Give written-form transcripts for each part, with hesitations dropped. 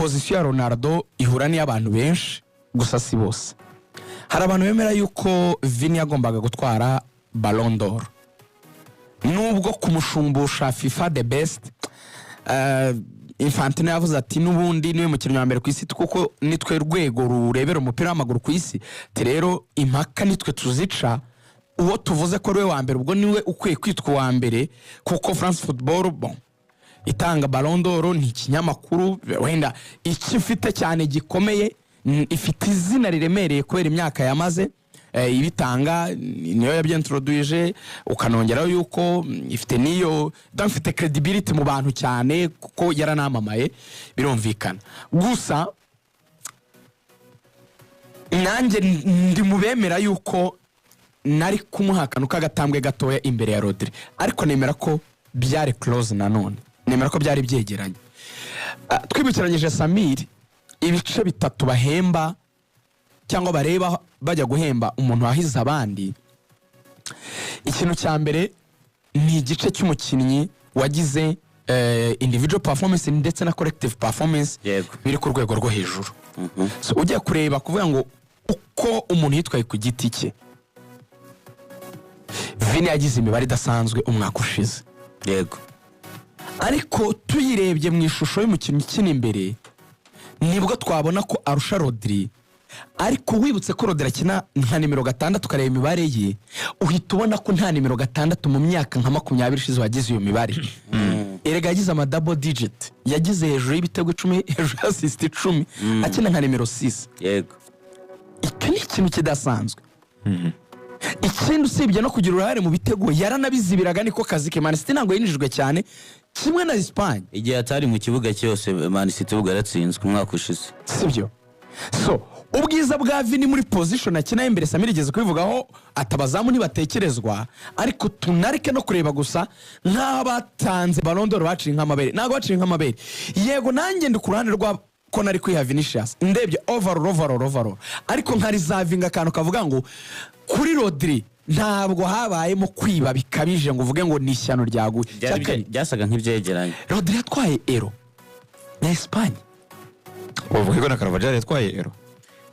position ya Ronaldo ihura ni abantu benshi gusa si bose. Hari abantu bemera yuko Vini yagombaga gutwara Ballon d'Or nubwo kumushumbusha FIFA the best. Infantino yavuze ati nubundi niwe mukinnyi wa mbere ku isi kuko nitwe rwego rurebera umupira w'amaguru ku isi, rero impaka nitwe tuzica uwo tuvuze ko ariwe wa mbere ubwo niwe ukwiye kwitwa wa mbere kuko France Football bon itanga Ballon d'Or ni ikinyamakuru wenda ikifite cyane gikomeye, ifite izina riremereye kubera imyaka yamaze ibitanga, niyo yabyintroduije ukanongeraho yuko ifite niyo dafite credibility mu bantu cyane kuko yaranamamaye birumvikana. Gusa nanjye ndi mubemera yuko nari kumuhakana ukagatambwe gatoya imbere ya Rodri, ariko nemera ko byari close nanone, nemera ko byari byegeranye. Twibukiranyije Samir ibice bitatu bahemba cyangwa bareba bajya guhemba umuntu wahize abandi. Ikintu cya mbere ni igice cy'umukinnyi wagize individual performance ndetse na collective performance biri ku rwego rwo hejuru. So ujya kureba kuvuga ngo uko umuntu yitwaye ku giti cye, Vini yagize imibare idasanzwe umwaka ushize, yego, ariko tuyirebye mu ishusho y'umukinnyi ukina imbere nibwo twabona ko arusha Rodri. Ariko wibutse ko Rodri akina nka nimero 6 ukareba imibare ye uhita ubona ko nta nimero 6 mu myaka nka 20 ishize wagize iyo mibare. Erega yagize ama double digit, yagize hejuru y'ibitego 10, hejuru ya assist 10, akina nka nimero 6. Yego, iki ni ikintu kidasanzwe. Ikindi usibye no kugira uruhare mu bitego yaranabizibiraga niko kazi ke. Man City ntabwo yinjijwe cyane kimwe na Espagne igihe atari mu kibuga cyose Man City bugaratsinzwe umwaka ushize, sibyo? So ubwiza bwa Vini muri position akina imbere Samir igeze kubivugaho atabazamu ntibatekerezwa, ariko tunarike no kureba gusa nk'abatanze Ballon d'Or baciye nk'amabere. Ntago baciye nk'amabere, yego nanjye ndi ku ruhande rwa ko nari kwiha Vinicius ndebye overall, ariko nkari zavinga akantu kavuga ngo kuri Rodri ntabwo habayemo kwiba bikabije ngo uvuge ngo ni ishyano ryaguye. Byasaga nk'ibyegeranye. Rodri yatwaye Euro na Espagne, uvuge ko na Carvajal yatwaye Euro.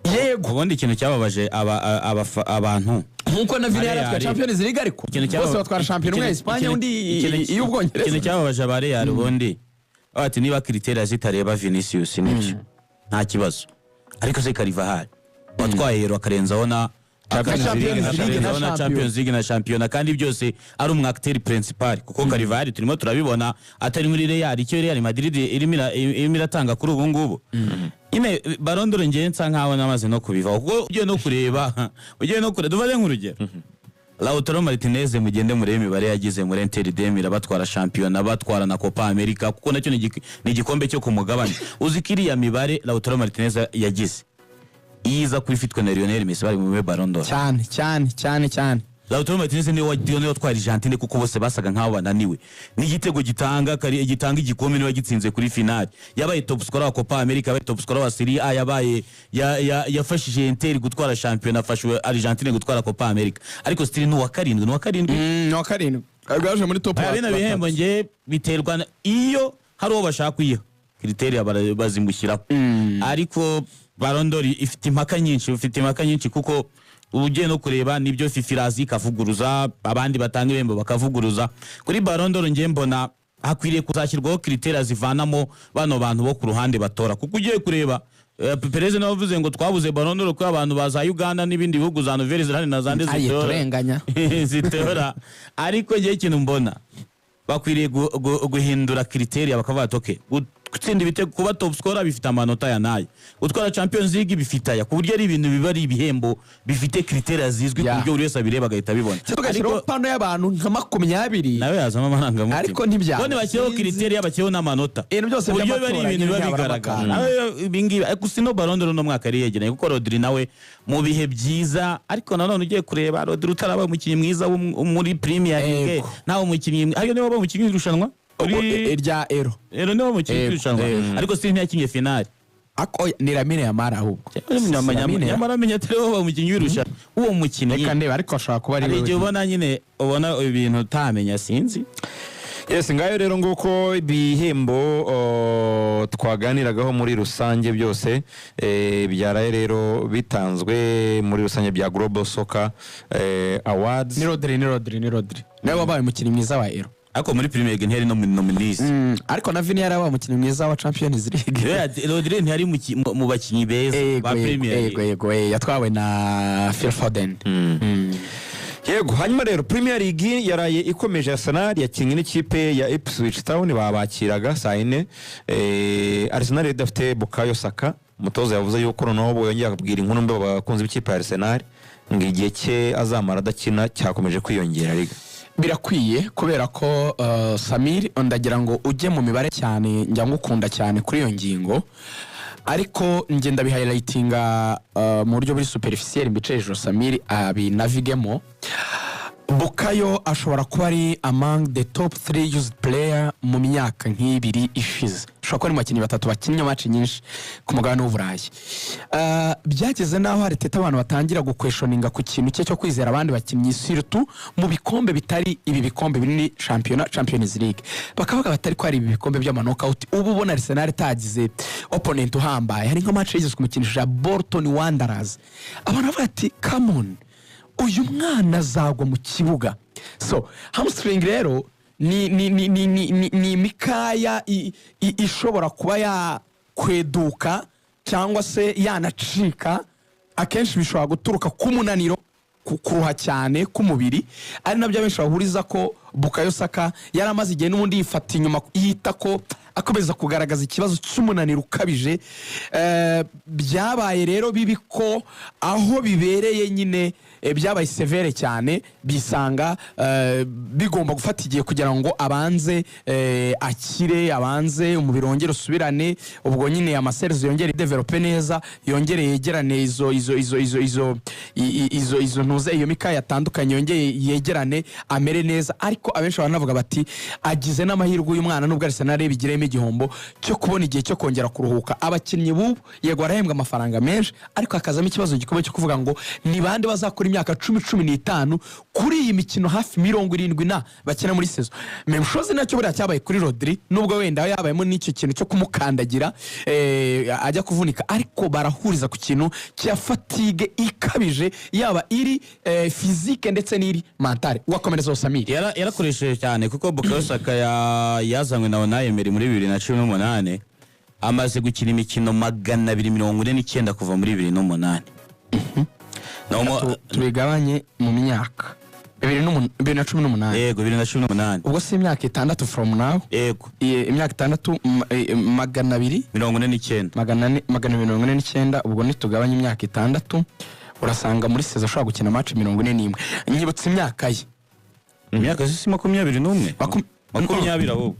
Yego, ubundi ikintu cyababaje abantu nkuko na Vini yaratwaye Champions League, ariko bose batwara champion umwe Espagne undi y'Ubwongereza. Ikintu cyababaje ba Real ubundi ati niba criteria zitareba Vinicius nibyo nta kibazo, ariko se Carvajal watwaye Euro akarenzaho na Champions League na Champions, kandi byose ari umwacteur principal kuko Carvajal turimo turabibona atari muri Real, icyo Real Madrid irimo iratanga kuri ubu ngubu. Ine Ballon d'Or ngiye nsa nkaho namaze no kubiva kuko ugiye no kureba duvale nk'urugero Lautaro Martinez mugende murebe imibare yagize muri Inter de Milan batwara Champions, batwara na Copa America kuko nacyo ni igikombe cyo kumugabanya. Uzikiri ya mibare Lautaro Martinez yagize iza kwifitwe na Lionel Messi bari mu Ballon d'Or cyane. Lautaro Martinez ni watwara Argentine kuko bose basaga nkaho bananiwe. Ni igitego gitanga igikombe niwe gitsinze kuri finale. Yabaye top scorer wa Copa America, yabaye top scorer wa Serie A, yabaye yafashije Inter gutwara Champions, afashwe Argentine gutwara Copa America. Ariko still ni wa karindwi. Gaje muri top. Abina bihembo nge biterwa iyo hari uwo bashaka kuyiha criteria bazimushyiraho. Ariko Ballon d'Or ifite impaka nyinshi kuko ugiye no kureba nibyo Fifirazi kavuguruza, abandi batanga ibembo bakavuguruza. Kuri Ballon d'Or nge mbona hakwiriye kuzashyirwaho criteria zivanamo bano bantu bo ku ruhande batora, kuko ugiye kureba Perez navuze ngo twabuze Ballon d'Or ko abantu baza Uganda n'ibindi bihugu za Nouvelle-Zélande na zande zitora. Ariko nge ikintu mbona bakwiriye guhindura criteria bakavuga ati gutsinda ibitego kuba top scorer bifite amanota ya nayo, gutwara Champions League bifite aya, ku buryo ari ibintu biba ari ibihembo bifite criteria zizwi ku buryo buri wese abireba agahita bibona. Ariko pano y'abantu nka 20 nawe yazama amaranga mutima, ariko ntibya bone bakiyeho criteria bakiyeho n'amanota, ibintu byose buryo bari ibintu biba bigaragara. Ibingibi ariko sino Ballon d'Or no mwaka yari yegeranye kuko Rodri nawe mu bihe byiza, ariko nanone ugiye kureba Rodri utaraba umukinnyi mwiza muri Premier League, nawe umukinnyi ariko niwe umukinnyi w'irushanwa irya Euro niwe mukinnyi w'irushanwa, ariko si ntiyakinye finale. Ako ni Lamine Yamal ahubwo Yamal amenya atariho umukinnyi w'irushanwa uwo mukinnyi reka ndeba, ariko ashaka kuba ari igihe ubona nyine ubona ibintu utamenya sinzi. Yes, ngayo rero nguko ibihembo twaganiragaho muri rusange byose byaraye rero bitanzwe muri rusange bya Global Soccer Awards. Ni Rodri nawe wabaye umukinnyi mwiza wa Euro. Ariko muri Premier League ntiyari nominees. Ariko na Vini yarabaye umukinnyi mwiza wa Champions League. Rodri ntiyari mu bakinnyi beza ba Premier League. Yego yatwawe na Phil Foden. Yego, hanyuma rero Premier League yaraye ikomeje. Arsenal yakinnye n'ikipe ya Ipswich Town babakiraga saa 4. Arsenal idafite Bukayo Saka, umutoza yavuze yuko noneho yongeye akabwira inkuru mbe bakunze ikipe ya Arsenal ngo igihe cye azamara adakina cyakomeje kwiyongera liga. Birakwiye kubera ko Samir ndagira ngo ujye mu mibare cyane njya ngukunda cyane kuri iyo ngingo, ariko ngenda bihighlightinga mu buryo buri superficiel mbice hejuru Samir abinavigemo. Bukayo ashobora kuba ari among the top 3 used player mu myaka nk'ibiri ishize. Ashobora kuba ari mu bakinnyi batatu bakinnye match nyinshi ku mugabane w'Uburayi. Byageze naho hari tete abantu batangira guquestioninga ku kintu cyo kwizera abandi bakinnyi surtout mu bikombe bitari ibi bikombe binini Champions League. Bakavuga batari ko ari ibi bikombe by'amanokauti. Ubu ubona Arsenal itagize opponent uhambaye. Hari nka match yigeze kumukinisha Bolton Wanderers. Abantu bavuga ati come on, uyu mwana azagwa mu kibuga. So hamstring rero ni mikaya ishobora kuba yakweduka cyangwa se yanacika. Akenshi bishobora guturuka ku munaniro, kuruha cyane k'umubiri, ari nabyo benshi bahuriza ko Bukayo Saka yaramaze igihe n'ubundi yifata inyuma yita ko akomeza kugaragaza ikibazo cy'umunaniro ukabije. Byabaye rero bibi ko aho bibereye nyine byabaye severe cyane, bisanga bigomba gufata igihe kugira ngo abanze akire, abanze umubiri wongere usubirane, ubwo nyine amaserezo yongere develope neza, yongere yegerane izo ntuze iyo mikaya yatandukanye, yongere yegerane amere neza. Ariko abenshi banavuga bati agize n'amahirwe uyu mwana nubwo Arsenal bigiremo igihombo cyo kubona igihe cyo kongera kuruhuka. Abakinnyi bubu yego arahembwa amafaranga menshi, ariko hakazamo ikibazo gikomeye cyo kuvuga ngo ni bande bazakora imyaka 10-15 kuri iyi mikino hafi 70 na bakina muri sezo. Memshozi nacyo buriya cyabaye kuri Rodri, nubwo wenda yabayemo n'icyo kintu cyo kumukandagira ajya kuvunika, ariko barahuriza ku kintu cya fatigue ikabije, yaba iri physique ndetse n'iri mentale. Wakomereza Samir yarakoresheje cyane kuko Bukayo Saka yazanywe na Unai Emery muri 2018, amaze gukina imikino 249 kuva muri 2008. Tubigabanye mu myaka 2018. Yego 2018. Ubwo si imyaka 6 from now. Yego imyaka 6 249 ubwo nitugabanye imyaka 6 urasanga muri sezo ashobora gukina match 41. Nyibutse imyaka ye. Imyaka si 21 ahubwo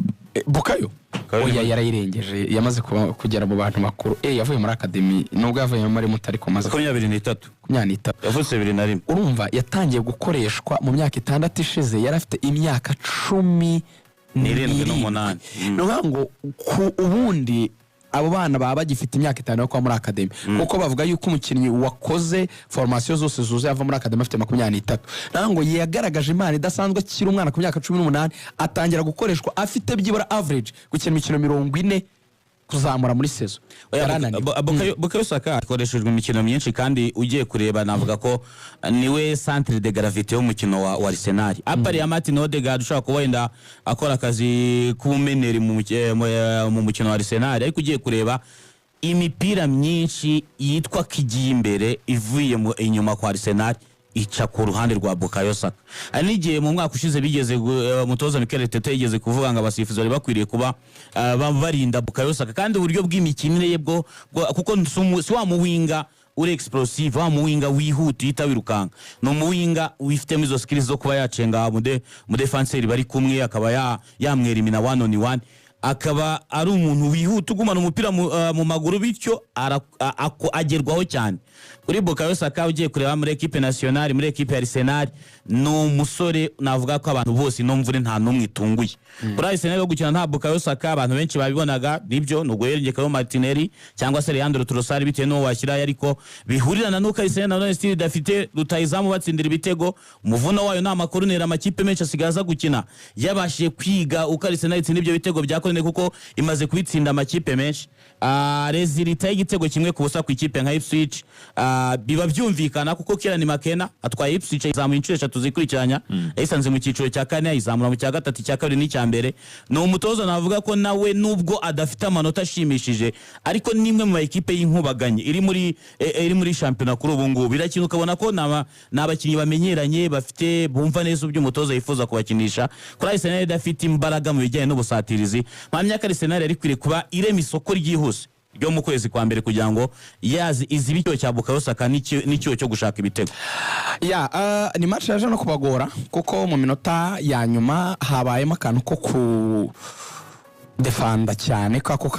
Bukayo oya yarayirengeje, yamaze kugera mu bantu makuru. Yavuye muri academy nubwo yavuye muri mutari ko maze 23 yavutse 2001. Urumva yatangiye gukoreshwa mu myaka 6 ishize, yarafite imyaka 17 n'umunani. ngo ku ubundi abo bana baba bagifite imyaka 5 yo kwa muri academy, kuko bavuga yuko umukinnyi wakoze formation zose zuze yava muri academy afite 23. Nango yagaragaje imana idasanzwe kiri umwana ku myaka 18 atangira gukoreshwa afite byibura average gukina imikino 40 kuzamura muri sezo. Bukayo Saka akoreshejwe imikino myinshi, kandi ugiye kureba navuga ko niwe centre de gravité y'umukino wa Arsenal. Apari ya Martin Odegaard ushaka kuba wenda akora akazi k'ubumeneri mu mukino wa Arsenal, ariko ugiye kureba imipira myinshi yitwa kigiye imbere ivuye inyuma kwa Arsenal ica ku ruhande rwa Bukayo Saka. Ari n'igihe mu mwaka ushize bigeze mutoza Mikel Arteta yigeze kuvuga ngo abasifuzi bari bakwiriye kuba barinda Bukayo Saka, kandi uburyo bw'imikinire ye bwo kuko si wa muwinga uri explosive, wa muwinga wihuta yita wirukanga, no muwinga wifitemo izo skills zo kuba yacenga mu defenseur bari kumwe akaba yamwera imina 1-on-1. akaba ari umuntu wihuta ugumana umupira mu maguru bityo agerwaho cyane. Kuri Bukayo Saka ugiye kureba muri equipe nationale muri equipe ya Arsenal no musore navuga ko abantu bose no mvune nta numwe itunguye. Kuri Arsenal yo gukina nta Bukayo Saka abantu benshi babibonaga nibyo no guherengeka Martinelli cyangwa se Leandro Trossard bitewe no washyira ariko bihurirana nuko Arsenal na none style dafite rutayizamu batsindira ibitego umuvuno wayo nta makuru nera amakipe menshi asigaza gukina yabashiye kwiga uko Arsenal itsinda ibyo bitego byakorene kuko imaze kubitsinda amakipe menshi. Resulta y'igitego kimwe ku busa ku ikipe nka Ipswich biba byumvikana kuko Kieran McKenna atwaye Ipswich izamu inshuro 3 zikurikiranya yasanze mu cyiciro cya 4 izamura mu cya gatatu cya kabiri n'icya mbere. No umutozo navuga ko nawe nubwo adafite amanota ashimishije ariko nimwe mu ekipe y'inkubaganye iri muri championnat kuri ubu ngubu birakina ukabona ko nabakinyi bamenyeranye bafite bumva neza by'umutozo yifuza kubakinisha. Kuri Arsenal dafite imbaraga mu bijyanye n'ubusatirizi mpamya ko Arsenal ari kwire kuba irema isoko ryihuse ryo mu kwezi kwa mbere kugira ngo yazi izibicyo cya Bukayo Saka n'icyo cyo gushaka ibitego. Ni match yaje no kubagora kuko mu minota ya nyuma habayemo akantu ko ku defanda cyane kako